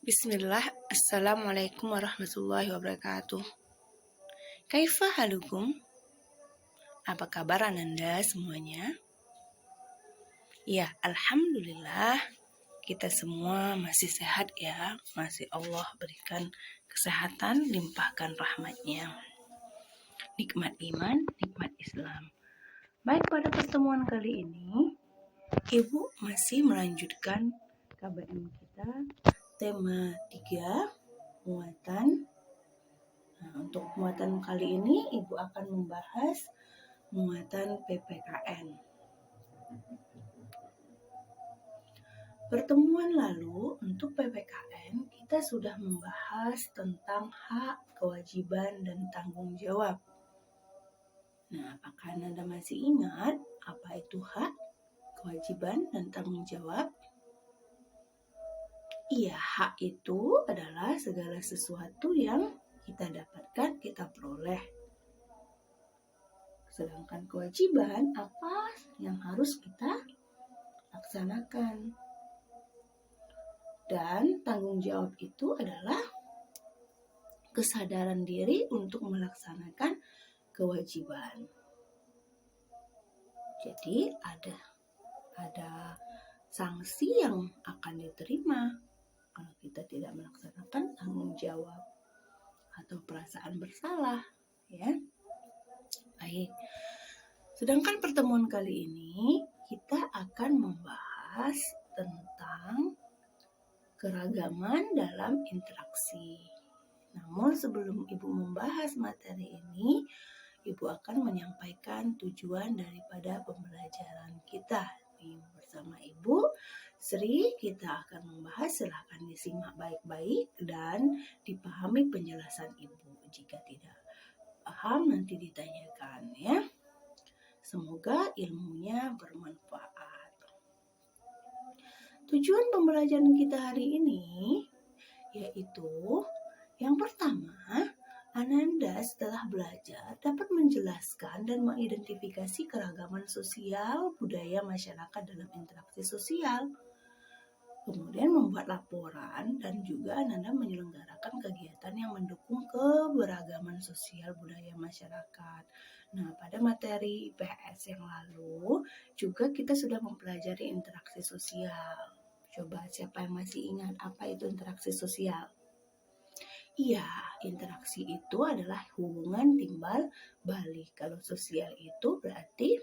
Bismillah, Assalamualaikum warahmatullahi wabarakatuh. Kaifa halukum? Apa kabar Ananda semuanya? Ya, Alhamdulillah kita semua masih sehat ya. Masih Allah berikan kesehatan, limpahkan rahmatnya. Nikmat iman, nikmat Islam. Baik, pada pertemuan kali ini Ibu masih melanjutkan KBM kita tema 3 muatan. Nah, untuk muatan kali ini Ibu akan membahas muatan PPKN. Pertemuan lalu untuk PPKN kita sudah membahas tentang hak, kewajiban, dan tanggung jawab. Nah, apakah Anda masih ingat apa itu hak, kewajiban, dan tanggung jawab? Iya, hak itu adalah segala sesuatu yang kita dapatkan, kita peroleh. Sedangkan kewajiban apa yang harus kita laksanakan. Dan tanggung jawab itu adalah kesadaran diri untuk melaksanakan kewajiban. Jadi ada sanksi yang akan diterima kalau kita tidak melaksanakan tanggung jawab atau perasaan bersalah, ya. Baik. Sedangkan pertemuan kali ini kita akan membahas tentang keragaman dalam interaksi. Namun sebelum Ibu membahas materi ini, Ibu akan menyampaikan tujuan daripada pembelajaran kita. Bersama Ibu Sri kita akan membahas, silahkan disimak baik-baik dan dipahami penjelasan Ibu. Jika tidak paham nanti ditanyakan ya. Semoga ilmunya bermanfaat. Tujuan pembelajaran kita hari ini yaitu yang pertama, Ananda setelah belajar dapat menjelaskan dan mengidentifikasi keragaman sosial budaya masyarakat dalam interaksi sosial. Kemudian membuat laporan dan juga Ananda menyelenggarakan kegiatan yang mendukung keberagaman sosial budaya masyarakat. Nah, pada materi IPS yang lalu juga kita sudah mempelajari interaksi sosial. Coba siapa yang masih ingat apa itu interaksi sosial? Iya, interaksi itu adalah hubungan timbal balik. Kalau sosial itu berarti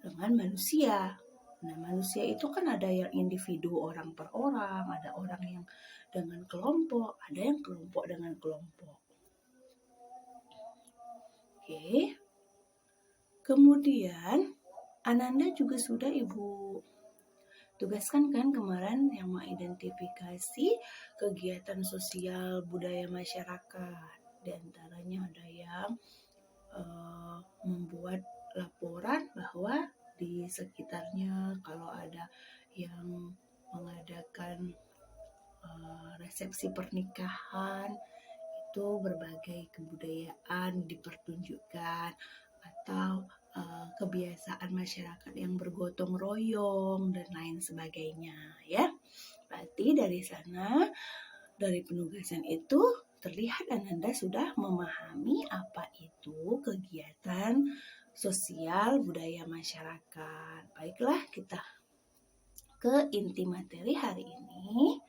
dengan manusia. Nah, manusia itu kan ada yang individu orang per orang, ada orang yang dengan kelompok, ada yang kelompok dengan kelompok. Oke. Kemudian Ananda juga sudah Ibu tugaskan kan kemarin yang mengidentifikasi kegiatan sosial budaya masyarakat. Di antaranya ada yang membuat laporan bahwa di sekitarnya kalau ada yang mengadakan resepsi pernikahan itu berbagai kebudayaan dipertunjukkan atau kebiasaan masyarakat yang bergotong royong dan lain sebagainya ya. Berarti dari sana dari penugasan itu terlihat Ananda sudah memahami apa itu kegiatan sosial budaya masyarakat. Baiklah, kita ke inti materi hari ini.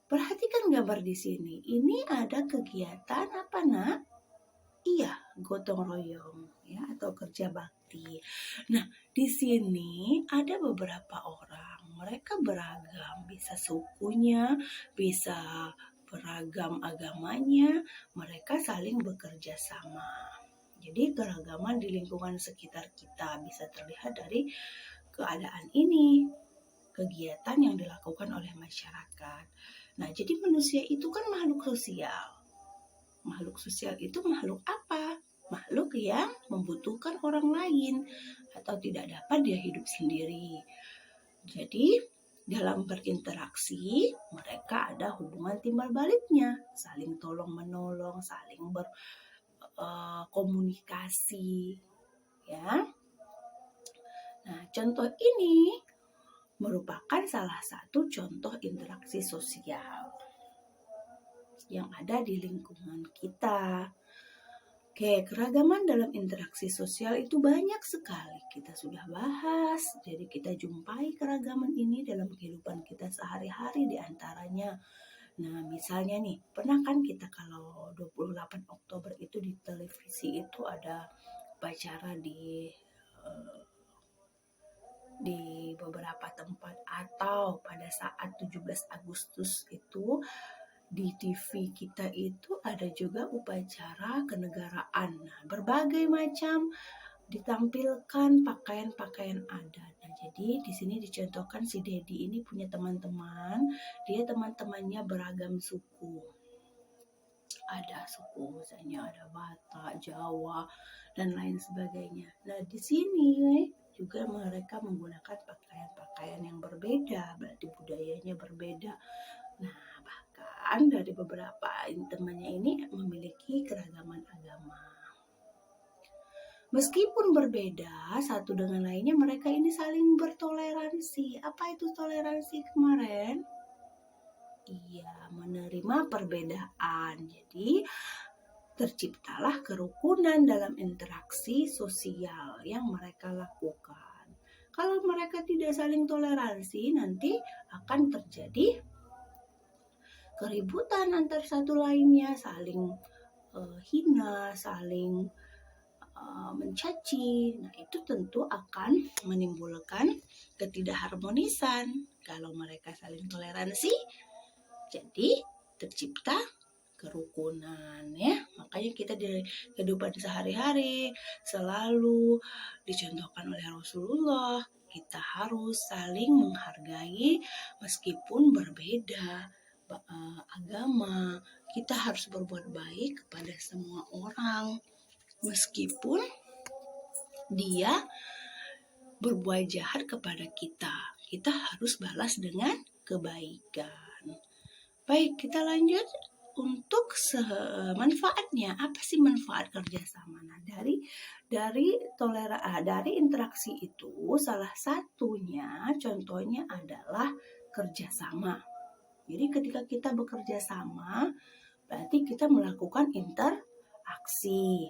Perhatikan gambar di sini. Ini ada kegiatan apa, Nak? Iya, gotong royong ya atau kerja bakti. Nah, di sini ada beberapa orang. Mereka beragam, bisa sukunya, bisa beragam agamanya, mereka saling bekerja sama. Jadi keragaman di lingkungan sekitar kita bisa terlihat dari keadaan ini, kegiatan yang dilakukan oleh masyarakat. Nah, jadi manusia itu kan makhluk sosial. Makhluk sosial itu makhluk apa? Makhluk yang membutuhkan orang lain atau tidak dapat dia hidup sendiri. Jadi dalam berinteraksi mereka ada hubungan timbal baliknya, saling tolong menolong, saling berkomunikasi ya. Nah, contoh ini merupakan salah satu contoh interaksi sosial yang ada di lingkungan kita. Oke, keragaman dalam interaksi sosial itu banyak sekali. Kita sudah bahas, jadi kita jumpai keragaman ini dalam kehidupan kita sehari-hari di antaranya. Nah, misalnya nih, pernah kan kita kalau 28 Oktober itu di televisi itu ada upacara di beberapa tempat, atau pada saat 17 Agustus itu di TV kita itu ada juga upacara kenegaraan. Nah, berbagai macam ditampilkan pakaian-pakaian adat. Nah, jadi di sini dicontohkan si Dedi ini punya teman-teman, dia teman-temannya beragam suku. Ada suku misalnya ada Batak, Jawa, dan lain sebagainya. Nah, di sini juga mereka menggunakan pakaian-pakaian yang berbeda, berarti budayanya berbeda. Nah, bahkan dari beberapa temannya ini memiliki keragaman agama. Meskipun berbeda satu dengan lainnya, mereka ini saling bertoleransi. Apa itu toleransi kemarin? Iya, menerima perbedaan. Jadi, terciptalah kerukunan dalam interaksi sosial yang mereka lakukan. Kalau mereka tidak saling toleransi, nanti akan terjadi keributan antar satu lainnya, saling hina, saling mencaci. Nah, itu tentu akan menimbulkan ketidakharmonisan. Kalau mereka saling toleransi, jadi tercipta kerukunan ya. Makanya kita di kehidupan sehari-hari selalu dicontohkan oleh Rasulullah, kita harus saling menghargai meskipun berbeda agama. Kita harus berbuat baik kepada semua orang meskipun dia berbuat jahat kepada kita. Kita harus balas dengan kebaikan. Baik, kita lanjut untuk manfaatnya. Apa sih manfaat kerjasama? Nah, dari interaksi itu salah satunya contohnya adalah kerjasama. Jadi ketika kita bekerja sama, berarti kita melakukan interaksi.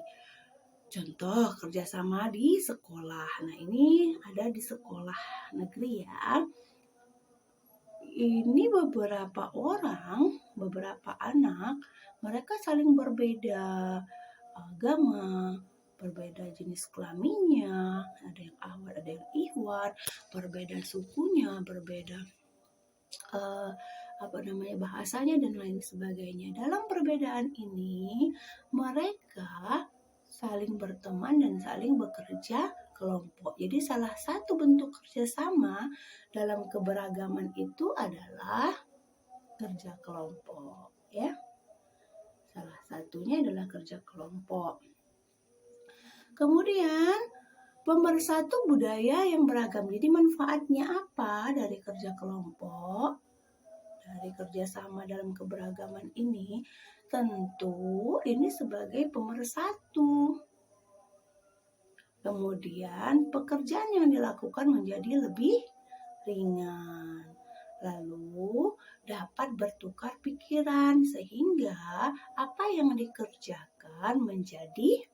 Contoh kerjasama di sekolah. Nah, ini ada di sekolah negeri ya. Ini beberapa anak, mereka saling berbeda agama, berbeda jenis kelaminnya, ada yang Ahmad, ada yang Ikhwan, berbeda sukunya, berbeda bahasanya dan lain sebagainya. Dalam perbedaan ini, mereka saling berteman dan saling bekerja kelompok. Jadi salah satu bentuk kerjasama dalam keberagaman itu adalah kerja kelompok, ya. Salah satunya adalah kerja kelompok. Kemudian pemersatu budaya yang beragam. Jadi manfaatnya apa dari kerja kelompok? Dari kerjasama dalam keberagaman ini, tentu ini sebagai pemersatu. Kemudian pekerjaan yang dilakukan menjadi lebih ringan. Lalu dapat bertukar pikiran sehingga apa yang dikerjakan menjadi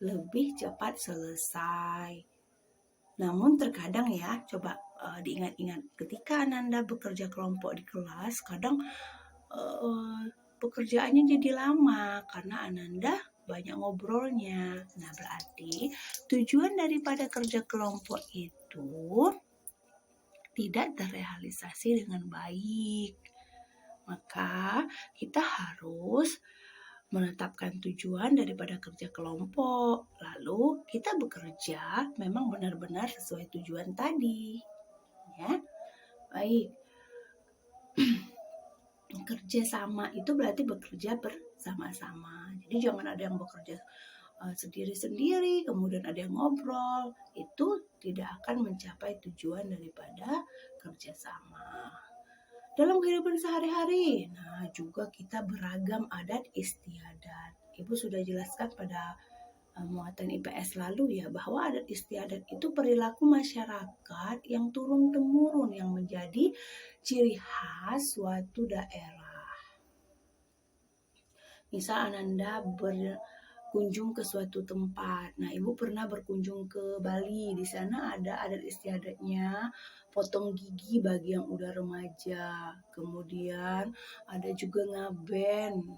lebih cepat selesai. Namun terkadang ya, coba diingat-ingat ketika Ananda bekerja kelompok di kelas, kadang pekerjaannya jadi lama karena Ananda banyak ngobrolnya. Nah, berarti tujuan daripada kerja kelompok itu tidak terrealisasi dengan baik. Maka kita harus menetapkan tujuan daripada kerja kelompok. Lalu kita bekerja memang benar-benar sesuai tujuan tadi. Ya, baik. Kerja sama itu berarti bekerja bersama-sama. Jadi jangan ada yang bekerja sendiri-sendiri, kemudian ada yang ngobrol. Itu tidak akan mencapai tujuan daripada kerjasama. Dalam kehidupan sehari-hari, nah juga kita beragam adat istiadat. Ibu sudah jelaskan pada muatan IPS lalu ya, bahwa adat istiadat itu perilaku masyarakat yang turun-temurun yang menjadi ciri khas suatu daerah. Misal Ananda berkunjung ke suatu tempat. Nah, Ibu pernah berkunjung ke Bali. Di sana ada adat istiadatnya potong gigi bagi yang udah remaja. Kemudian ada juga ngaben.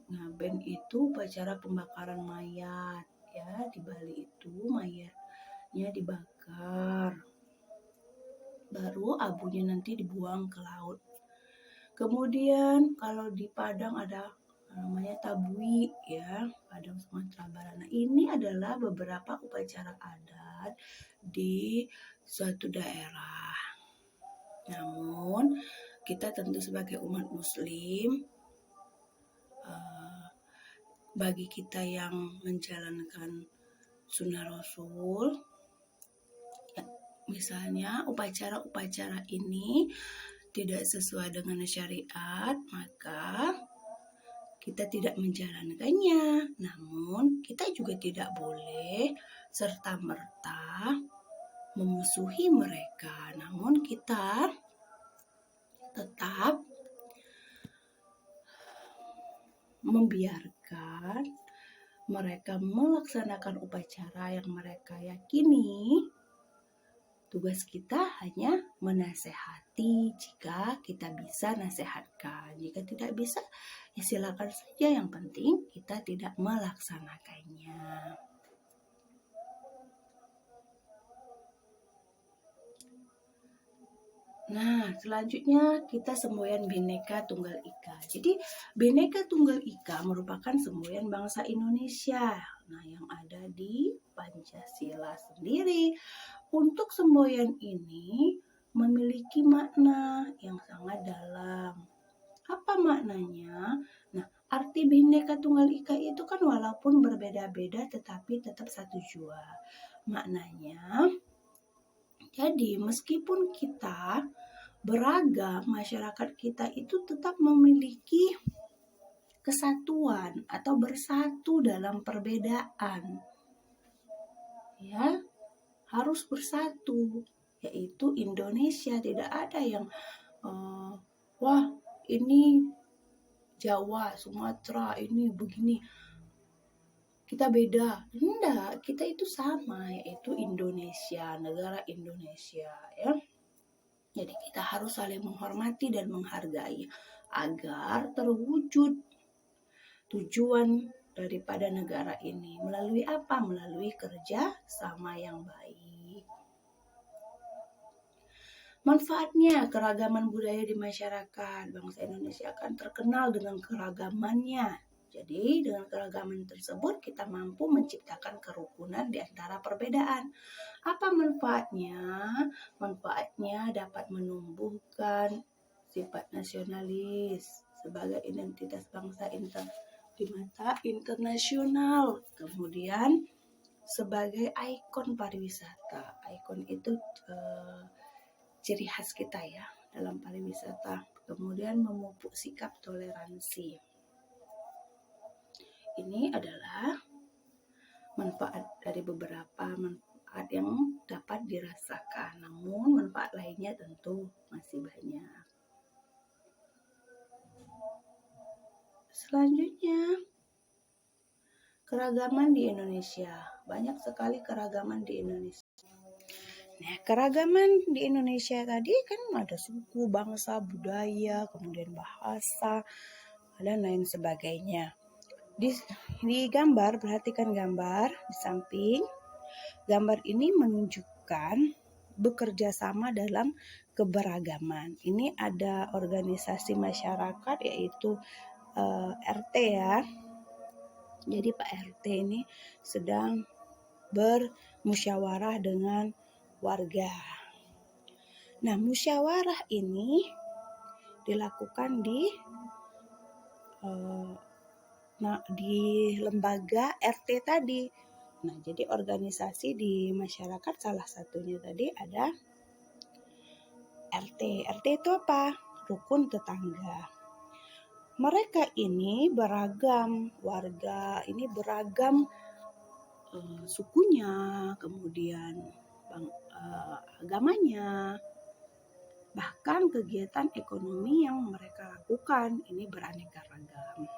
Ngaben itu upacara pembakaran mayat. Ya, di Bali itu mayatnya dibakar. Baru abunya nanti dibuang ke laut. Kemudian kalau di Padang ada namanya tabui ya, Padang Sumatera Barat. Nah, ini adalah beberapa upacara adat di suatu daerah. Namun kita tentu sebagai umat muslim, bagi kita yang menjalankan sunnah Rasul, ya, misalnya upacara-upacara ini tidak sesuai dengan syariat, maka kita tidak menjalankannya. Namun kita juga tidak boleh serta-merta memusuhi mereka. Namun kita tetap membiarkan mereka melaksanakan upacara yang mereka yakini. Tugas kita hanya menasehati jika kita bisa nasihatkan. Jika tidak bisa, ya silakan saja. Yang penting kita tidak melaksanakannya. Nah, selanjutnya kita semboyan Bhinneka Tunggal Ika. Jadi, Bhinneka Tunggal Ika merupakan semboyan bangsa Indonesia. Nah, yang ada di Pancasila sendiri. Untuk semboyan ini memiliki makna yang sangat dalam. Apa maknanya? Nah, arti Bhinneka Tunggal Ika itu kan walaupun berbeda-beda tetapi tetap satu jua. Maknanya, jadi meskipun kita beragam, masyarakat kita itu tetap memiliki kesatuan atau bersatu dalam perbedaan. Ya, harus bersatu, yaitu Indonesia. Tidak ada yang wah ini Jawa, Sumatera, ini begini, kita beda. Enggak, kita itu sama, yaitu Indonesia, negara Indonesia ya. Jadi kita harus saling menghormati dan menghargai agar terwujud tujuan daripada negara ini. Melalui apa? Melalui kerja sama yang baik. Manfaatnya, keragaman budaya di masyarakat. Bangsa Indonesia akan terkenal dengan keragamannya. Jadi dengan keragaman tersebut kita mampu menciptakan kerukunan di antara perbedaan. Apa manfaatnya? Manfaatnya dapat menumbuhkan sifat nasionalis sebagai identitas bangsa di mata internasional. Kemudian sebagai ikon pariwisata. Ikon itu ciri khas kita ya dalam pariwisata. Kemudian memupuk sikap toleransi. Ini adalah manfaat dari beberapa manfaat yang dapat dirasakan. Namun manfaat lainnya tentu masih banyak. Selanjutnya, keragaman di Indonesia. Banyak sekali keragaman di Indonesia. Nah, keragaman di Indonesia tadi kan ada suku, bangsa, budaya, kemudian bahasa, dan lain sebagainya. Di gambar, perhatikan gambar di samping. Gambar ini menunjukkan bekerja sama dalam keberagaman. Ini ada organisasi masyarakat yaitu RT ya. Jadi Pak RT ini sedang bermusyawarah dengan warga. Nah, musyawarah ini dilakukan di lembaga RT tadi. Nah, jadi organisasi di masyarakat salah satunya tadi ada RT. RT itu apa? Rukun tetangga. Mereka ini beragam, warga ini beragam sukunya, kemudian agamanya, bahkan kegiatan ekonomi yang mereka lakukan ini beraneka ragam.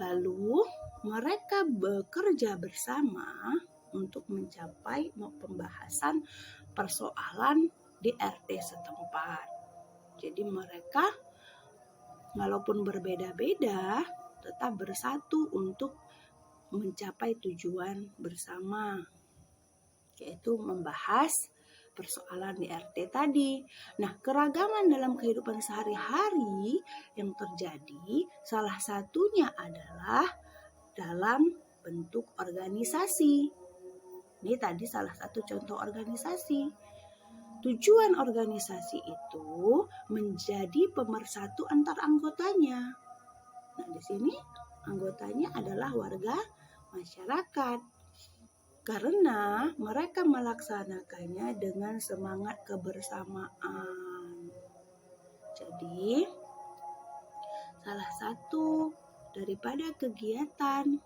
Lalu mereka bekerja bersama untuk mencapai pembahasan persoalan di RT setempat. Jadi mereka walaupun berbeda-beda tetap bersatu untuk mencapai tujuan bersama, yaitu membahas persoalan di RT tadi. Nah, keragaman dalam kehidupan sehari-hari yang terjadi salah satunya adalah dalam bentuk organisasi. Ini tadi salah satu contoh organisasi. Tujuan organisasi itu menjadi pemersatu antar anggotanya. Nah, di sini anggotanya adalah warga masyarakat. Karena mereka melaksanakannya dengan semangat kebersamaan. Jadi, salah satu daripada kegiatan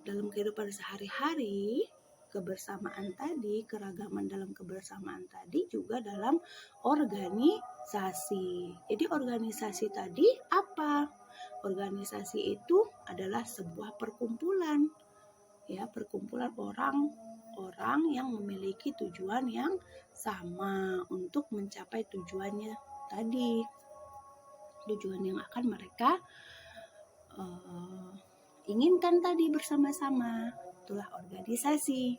dalam kehidupan sehari-hari, kebersamaan tadi, keragaman dalam kebersamaan tadi juga dalam organisasi. Jadi organisasi tadi apa? Organisasi itu adalah sebuah perkumpulan. Ya, perkumpulan orang yang memiliki tujuan yang sama untuk mencapai tujuannya tadi. Tujuan yang akan mereka inginkan tadi bersama-sama. Itulah organisasi.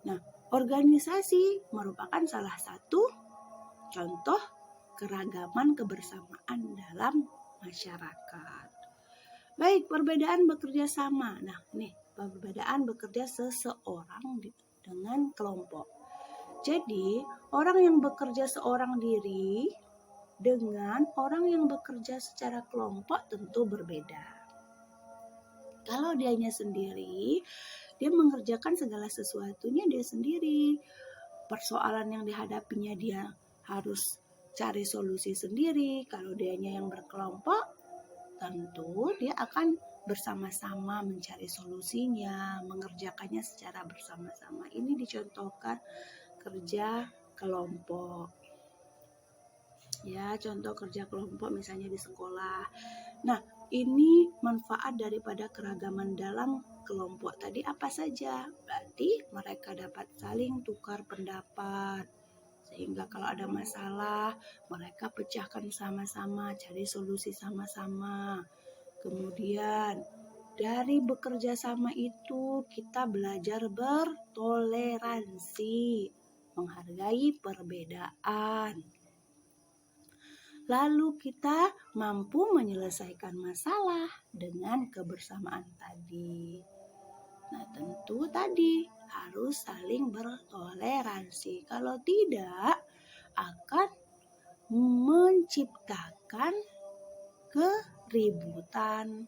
Nah, organisasi merupakan salah satu contoh keragaman kebersamaan dalam masyarakat. Baik, perbedaan bekerja sama. Nah, ini perbedaan bekerja seseorang dengan kelompok. Jadi, orang yang bekerja seorang diri dengan orang yang bekerja secara kelompok tentu berbeda. Kalau dianya sendiri, dia mengerjakan segala sesuatunya dia sendiri. Persoalan yang dihadapinya dia harus cari solusi sendiri. Kalau dianya yang berkelompok, tentu dia akan bersama-sama mencari solusinya, mengerjakannya secara bersama-sama. Ini dicontohkan kerja kelompok. Ya, contoh kerja kelompok misalnya di sekolah. Nah, ini manfaat daripada keragaman dalam kelompok tadi apa saja? Berarti mereka dapat saling tukar pendapat. Sehingga kalau ada masalah, mereka pecahkan sama-sama, cari solusi sama-sama. Kemudian, dari bekerja sama itu kita belajar bertoleransi, menghargai perbedaan. Lalu kita mampu menyelesaikan masalah dengan kebersamaan tadi. Nah, tentu tadi harus saling bertoleransi. Kalau tidak, akan menciptakan keributan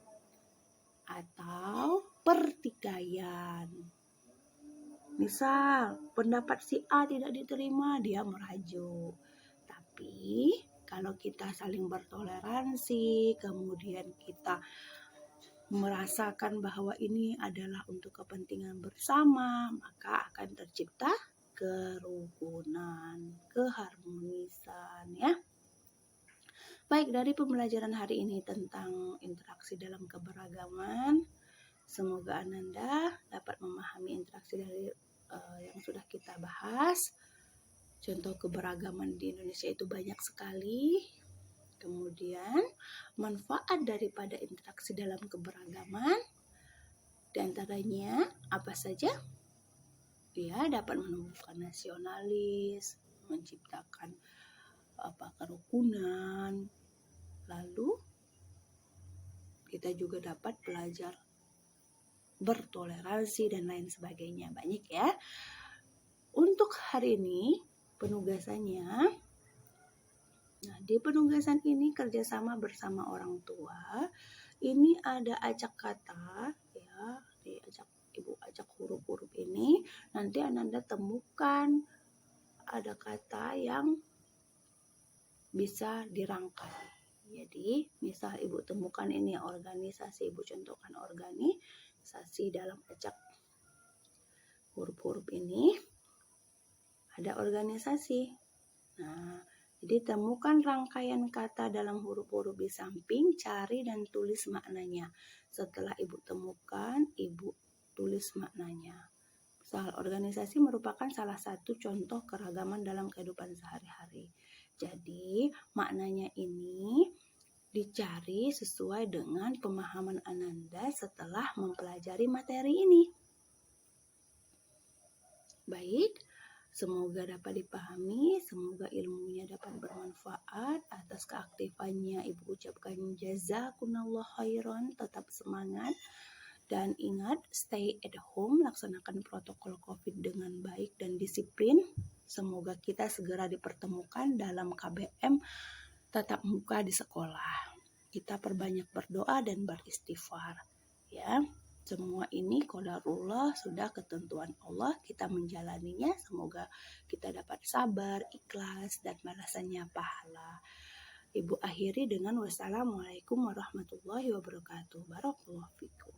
atau pertikaian. Misal, pendapat si A tidak diterima, dia merajuk. Tapi, kalau kita saling bertoleransi, kemudian kita merasakan bahwa ini adalah untuk kepentingan bersama, maka akan tercipta kerukunan, keharmonisan, ya. Baik, dari pembelajaran hari ini tentang interaksi dalam keberagaman, semoga Ananda dapat memahami interaksi dari yang sudah kita bahas. Contoh keberagaman di Indonesia itu banyak sekali. Kemudian manfaat daripada interaksi dalam keberagaman, diantaranya apa saja? Ya, dapat menumbuhkan nasionalis, menciptakan kerukunan. Lalu kita juga dapat belajar bertoleransi dan lain sebagainya. Banyak ya. Untuk hari ini penugasannya, nah di penugasan ini kerjasama bersama orang tua. Ini ada acak kata, ya, Ibu acak huruf-huruf ini. Nanti Ananda temukan ada kata yang bisa dirangkai. Jadi, misal Ibu temukan ini organisasi, Ibu contohkan organisasi dalam acak huruf-huruf ini ada organisasi. Nah, jadi temukan rangkaian kata dalam huruf-huruf di samping, cari dan tulis maknanya. Setelah Ibu temukan, Ibu tulis maknanya. Misal, organisasi merupakan salah satu contoh keragaman dalam kehidupan sehari-hari. Jadi, maknanya ini dicari sesuai dengan pemahaman Ananda setelah mempelajari materi ini. Baik, semoga dapat dipahami, semoga ilmunya dapat bermanfaat. Atas keaktifannya Ibu ucapkan jazakumullah khairan, tetap semangat. Dan ingat, stay at home, laksanakan protokol COVID dengan baik dan disiplin. Semoga kita segera dipertemukan dalam KBM tatap muka di sekolah. Kita perbanyak berdoa dan beristighfar. Ya. Semua ini qadarullah, sudah ketentuan Allah, kita menjalaninya. Semoga kita dapat sabar, ikhlas, dan balasannya pahala. Ibu akhiri dengan wassalamualaikum warahmatullahi wabarakatuh. Barakallahu fikum.